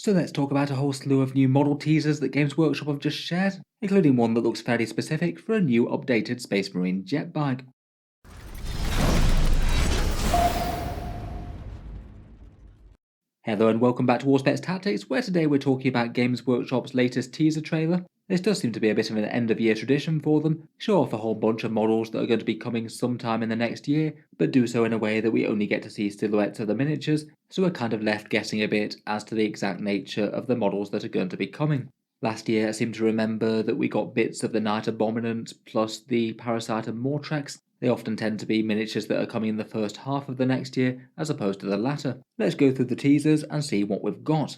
So let's talk about a whole slew of new model teasers that Games Workshop have just shared, including one that looks fairly specific for a new updated Space Marine jet bike. Hello and welcome back to Auspex Tactics, where today we're talking about Games Workshop's latest teaser trailer. This does seem to be a bit of an end-of-year tradition for them, show off a whole bunch of models that are going to be coming sometime in the next year, but do so in a way that we only get to see silhouettes of the miniatures, so we're kind of left guessing a bit as to the exact nature of the models that are going to be coming. Last year I seem to remember that we got bits of the Night Abominant plus the Parasite and Mortrex. They often tend to be miniatures that are coming in the first half of the next year as opposed to the latter. Let's go through the teasers and see what we've got.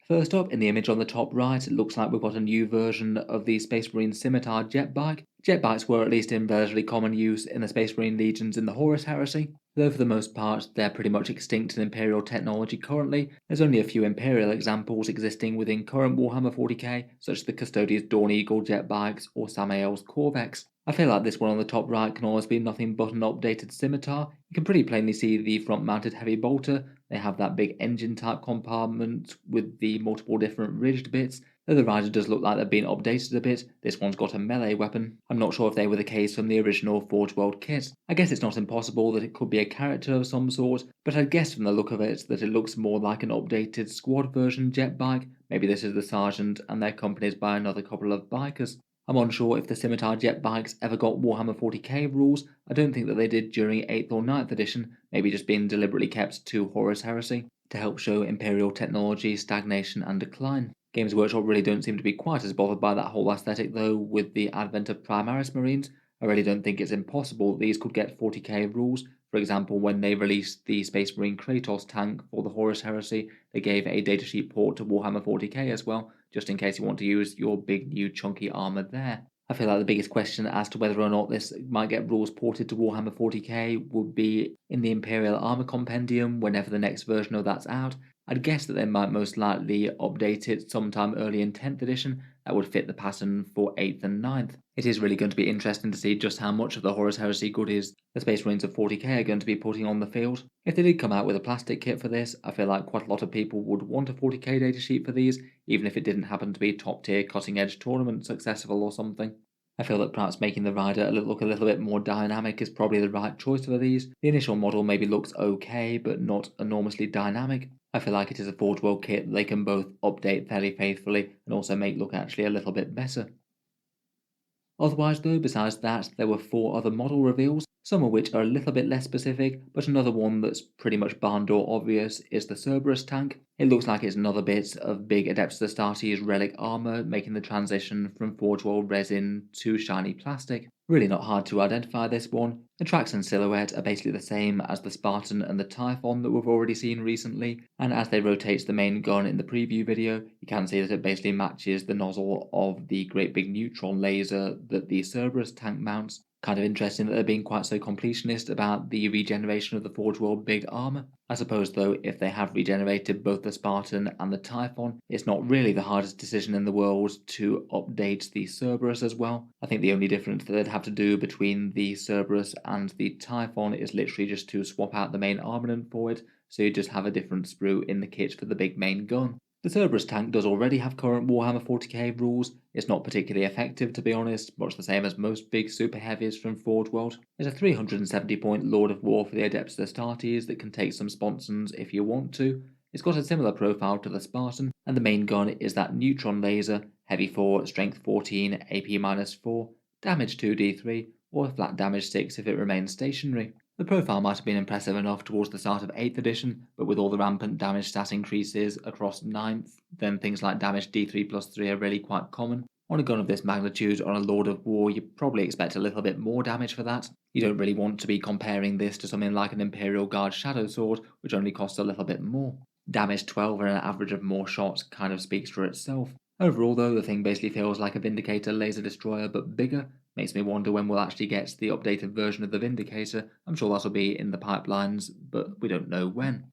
First up, in the image on the top right, it looks like we've got a new version of the Space Marine Scimitar Jetbike. Jetbikes were at least in relatively common use in the Space Marine legions in the Horus Heresy, though for the most part they're pretty much extinct in Imperial technology currently. There's only a few Imperial examples existing within current Warhammer 40k, such as the Custodian's Dawn Eagle Jetbikes or Samael's Corvex. I feel like this one on the top right can always be nothing but an updated scimitar. You can pretty plainly see the front-mounted heavy bolter. They have that big engine-type compartment with the multiple different ridged bits. Though the rider does look like they've been updated a bit, this one's got a melee weapon. I'm not sure if they were the case from the original Forge World kit. I guess it's not impossible that it could be a character of some sort, but I'd guess from the look of it that it looks more like an updated squad version jet bike. Maybe this is the sergeant and they're accompanied by another couple of bikers. I'm unsure if the Scimitar jet bikes ever got Warhammer 40k rules. I don't think that they did during 8th or 9th edition, maybe just being deliberately kept to Horus Heresy to help show Imperial technology stagnation and decline. Games Workshop really don't seem to be quite as bothered by that whole aesthetic though. With the advent of Primaris Marines, I really don't think it's impossible these could get 40k rules. For example, when they released the Space Marine Kratos tank for the Horus Heresy, they gave a datasheet port to Warhammer 40k as well, just in case you want to use your big new chunky armor there. I feel like the biggest question as to whether or not this might get rules ported to Warhammer 40k would be in the Imperial Armor Compendium whenever the next version of that's out. I'd guess that they might most likely update it sometime early in 10th edition that would fit the pattern for 8th and 9th. It is really going to be interesting to see just how much of the Horus Heresy goodies the Space Marines of 40k are going to be putting on the field. If they did come out with a plastic kit for this, I feel like quite a lot of people would want a 40k datasheet for these, even if it didn't happen to be top tier cutting edge tournament successful or something. I feel that perhaps making the rider look a little bit more dynamic is probably the right choice for these. The initial model maybe looks okay, but not enormously dynamic. I feel like it is a Forge World kit that they can both update fairly faithfully and also make look actually a little bit better. Otherwise though, besides that, there were 4 other model reveals, some of which are a little bit less specific, but another one that's pretty much barn door obvious is the Cerberus Tank. It looks like it's another bit of big Adeptus Astartes relic armor, making the transition from Forge World resin to shiny plastic. Really not hard to identify this one. The tracks and silhouette are basically the same as the Spartan and the Typhon that we've already seen recently, and as they rotate the main gun in the preview video, you can see that it basically matches the nozzle of the great big neutron laser that the Cerberus tank mounts. Kind of interesting that they're being quite so completionist about the regeneration of the Forge World big armor. I suppose though, if they have regenerated both the Spartan and the Typhon, it's not really the hardest decision in the world to update the Cerberus as well. I think the only difference that they'd have to do between the Cerberus and the Typhon is literally just to swap out the main armament for it, so you just have a different sprue in the kit for the big main gun. The Cerberus tank does already have current Warhammer 40k rules. It's not particularly effective to be honest, much the same as most big super heavies from Forge World. It's a 370 point Lord of War for the Adeptus Astartes that can take some sponsons if you want to. It's got a similar profile to the Spartan, and the main gun is that neutron laser, heavy 4, strength 14, AP 4, damage 2d3, or flat damage 6 if it remains stationary. The profile might have been impressive enough towards the start of 8th edition, but with all the rampant damage stat increases across 9th, then things like damage d3 plus 3 are really quite common. On a gun of this magnitude on a Lord of War, you probably expect a little bit more damage for that. You don't really want to be comparing this to something like an Imperial Guard Shadow Sword, which only costs a little bit more. Damage 12 and an average of more shots kind of speaks for itself. Overall though, the thing basically feels like a Vindicator laser destroyer but bigger. Makes me wonder when we'll actually get the updated version of the Vindicator. I'm sure that'll be in the pipelines, but we don't know when.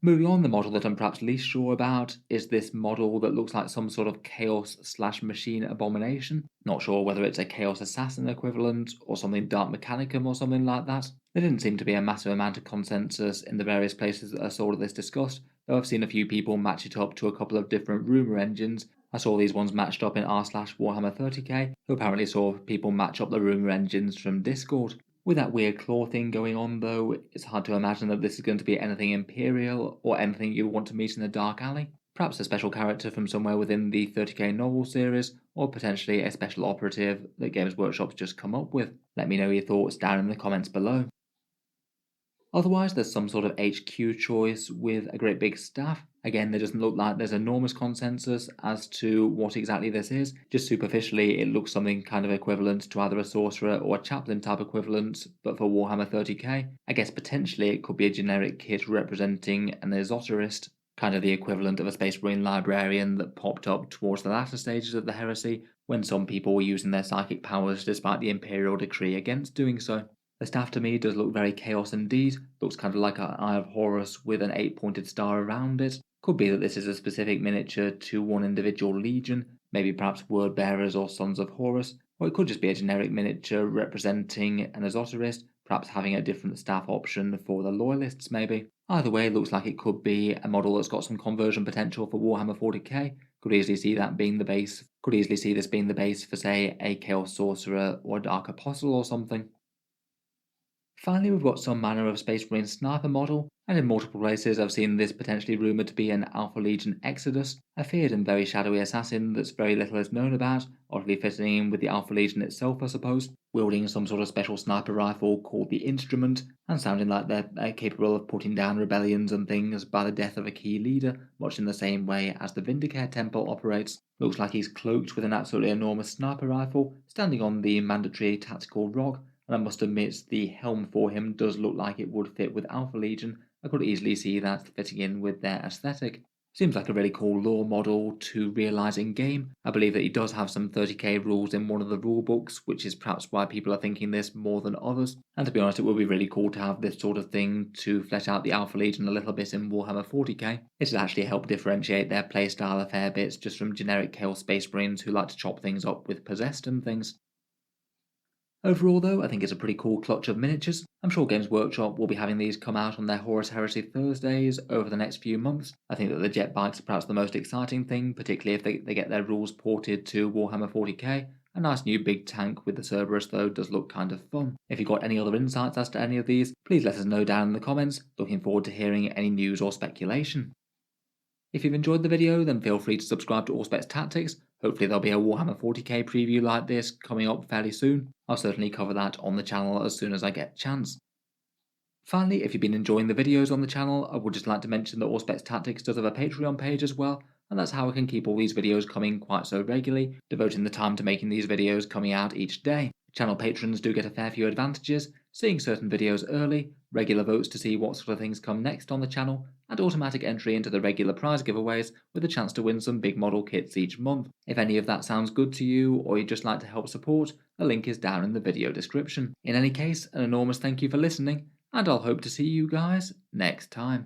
Moving on, the model that I'm perhaps least sure about is this model that looks like some sort of Chaos/Machine Abomination. Not sure whether it's a Chaos Assassin equivalent or something Dark Mechanicum or something like that. There didn't seem to be a massive amount of consensus in the various places that I saw this discussed, though I've seen a few people match it up to a couple of different rumour engines. I saw these ones matched up in r/Warhammer 30k, who apparently saw people match up the rumour engines from Discord. With that weird claw thing going on though, it's hard to imagine that this is going to be anything Imperial or anything you want to meet in the Dark Alley. Perhaps a special character from somewhere within the 30k novel series, or potentially a special operative that Games Workshop's just come up with. Let me know your thoughts down in the comments below. Otherwise, there's some sort of HQ choice with a great big staff. Again, there doesn't look like there's enormous consensus as to what exactly this is. Just superficially, it looks something kind of equivalent to either a sorcerer or a chaplain type equivalent, but for Warhammer 30k. I guess potentially it could be a generic kit representing an Esoterist, kind of the equivalent of a Space Marine librarian that popped up towards the latter stages of the Heresy, when some people were using their psychic powers despite the Imperial decree against doing so. The staff to me does look very chaos indeed, looks kind of like an Eye of Horus with an 8-pointed star around it. Could be that this is a specific miniature to one individual legion, maybe perhaps Word Bearers or Sons of Horus, or it could just be a generic miniature representing an Esoterist, perhaps having a different staff option for the Loyalists maybe. Either way, it looks like it could be a model that's got some conversion potential for Warhammer 40k. Could easily see that being the base. Could easily see this being the base for, say, a Chaos Sorcerer or a Dark Apostle or something. Finally, we've got some manner of Space Marine sniper model, and in multiple places I've seen this potentially rumoured to be an Alpha Legion Exodus, a feared and very shadowy assassin that's very little is known about, oddly fitting in with the Alpha Legion itself I suppose, wielding some sort of special sniper rifle called the Instrument, and sounding like they're capable of putting down rebellions and things by the death of a key leader, much in the same way as the Vindicare Temple operates. Looks like he's cloaked with an absolutely enormous sniper rifle, standing on the mandatory tactical rock, and I must admit the helm for him does look like it would fit with Alpha Legion. I could easily see that fitting in with their aesthetic. Seems like a really cool lore model to realise in game. I believe that he does have some 30k rules in one of the rule books, which is perhaps why people are thinking this more than others. And to be honest, it would be really cool to have this sort of thing to flesh out the Alpha Legion a little bit in Warhammer 40k. It'd actually help differentiate their playstyle a fair bit just from generic Chaos Space Marines who like to chop things up with Possessed and things. Overall though, I think it's a pretty cool clutch of miniatures. I'm sure Games Workshop will be having these come out on their Horus Heresy Thursdays over the next few months. I think that the Jetbikes are perhaps the most exciting thing, particularly if they get their rules ported to Warhammer 40k. A nice new big tank with the Cerberus though does look kind of fun. If you've got any other insights as to any of these, please let us know down in the comments. Looking forward to hearing any news or speculation. If you've enjoyed the video, then feel free to subscribe to Auspex Tactics. Hopefully there'll be a Warhammer 40k preview like this coming up fairly soon. I'll certainly cover that on the channel as soon as I get a chance. Finally, if you've been enjoying the videos on the channel, I would just like to mention that Auspex Tactics does have a Patreon page as well, and that's how I can keep all these videos coming quite so regularly, devoting the time to making these videos coming out each day. Channel patrons do get a fair few advantages, seeing certain videos early, regular votes to see what sort of things come next on the channel, and automatic entry into the regular prize giveaways with a chance to win some big model kits each month. If any of that sounds good to you, or you'd just like to help support, the link is down in the video description. In any case, an enormous thank you for listening, and I'll hope to see you guys next time.